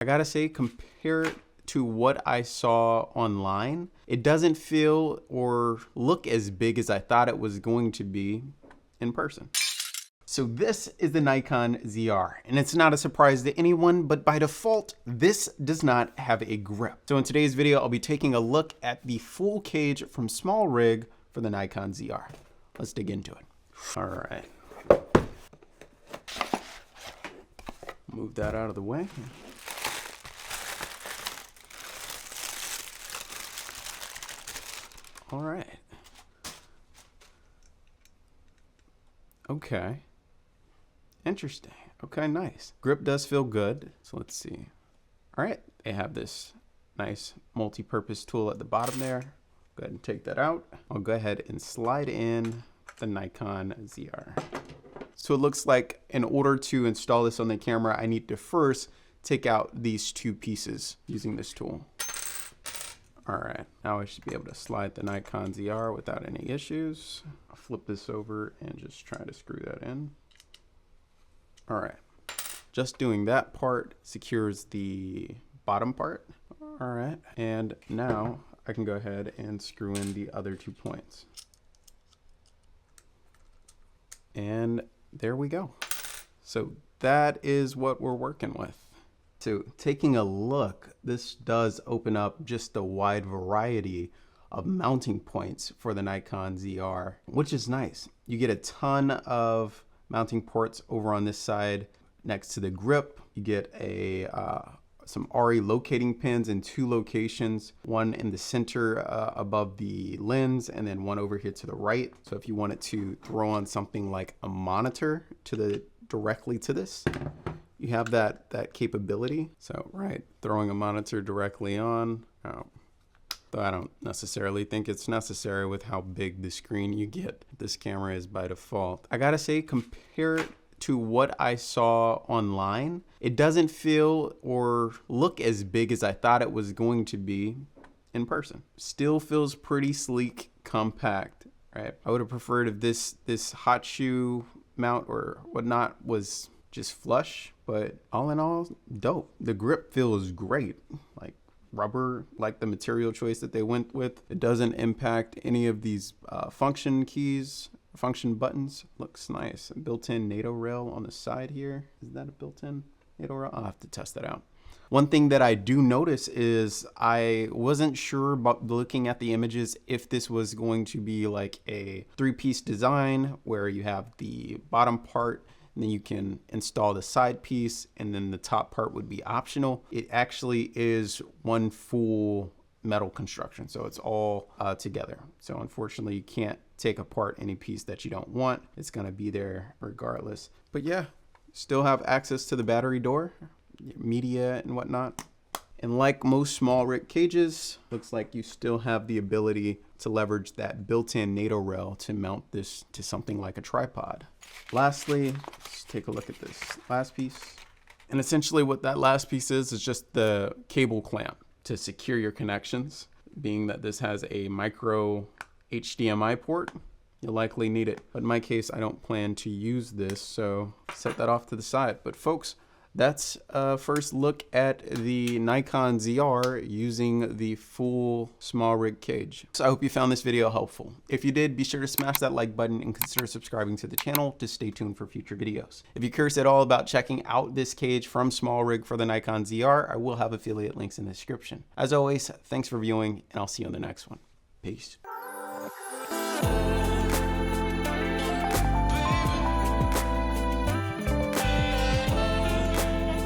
I gotta say, compared to what I saw online, it doesn't feel or look as big as I thought it was going to be in person. So this is the Nikon ZR, and it's not a surprise to anyone, but by default, this does not have a grip. So in today's video, I'll be taking a look at the full cage from SmallRig for the Nikon ZR. Let's dig into it. All right. Move that out of the way. All right. Okay. Interesting. Okay, nice. Grip does feel good. So let's see. All right. They have this nice multi-purpose tool at the bottom there. Go ahead and take that out. I'll go ahead and slide in the Nikon ZR. So it looks like in order to install this on the camera, I need to first take out these two pieces using this tool. All right, now I should be able to slide the Nikon ZR without any issues. I'll flip this over and just try to screw that in. All right, just doing that part secures the bottom part. All right, and now I can go ahead and screw in the other 2 points. And there we go. So that is what we're working with. So taking a look, this does open up just a wide variety of mounting points for the Nikon ZR, which is nice. You get a ton of mounting ports over on this side next to the grip. You get some RE locating pins in 2 locations, one in the center above the lens and then one over here to the right. So if you wanted to throw on something like a monitor directly to this, you have that capability. So right, throwing a monitor directly on, though I don't necessarily think it's necessary with how big the screen you get. This camera is by default. I gotta say, compared to what I saw online, it doesn't feel or look as big as I thought it was going to be in person. Still feels pretty sleek, compact, right? I would have preferred if this hot shoe mount or whatnot was just flush, but all in all, dope. The grip feels great, like rubber, like the material choice that they went with. It doesn't impact any of these function keys, function buttons. Looks nice. A built-in NATO rail on the side here. Is that a built-in NATO rail? I'll have to test that out. One thing that I do notice is I wasn't sure about looking at the images if this was going to be like a 3-piece design where you have the bottom part and then you can install the side piece and then the top part would be optional. It actually is one full metal construction, so it's all together. So unfortunately you can't take apart any piece that you don't want. It's gonna be there regardless. But yeah, still have access to the battery door, media and whatnot. And like most SmallRig cages, looks like you still have the ability to leverage that built-in NATO rail to mount this to something like a tripod. Lastly, let's take a look at this last piece. And essentially what that last piece is just the cable clamp to secure your connections. Being that this has a micro HDMI port, you'll likely need it. But in my case, I don't plan to use this, so set that off to the side. But folks, that's a first look at the Nikon ZR using the full SmallRig cage. So I hope you found this video helpful. If you did, be sure to smash that like button and consider subscribing to the channel to stay tuned for future videos. If you're curious at all about checking out this cage from SmallRig for the Nikon ZR, I will have affiliate links in the description. As always, thanks for viewing, and I'll see you on the next one. Peace.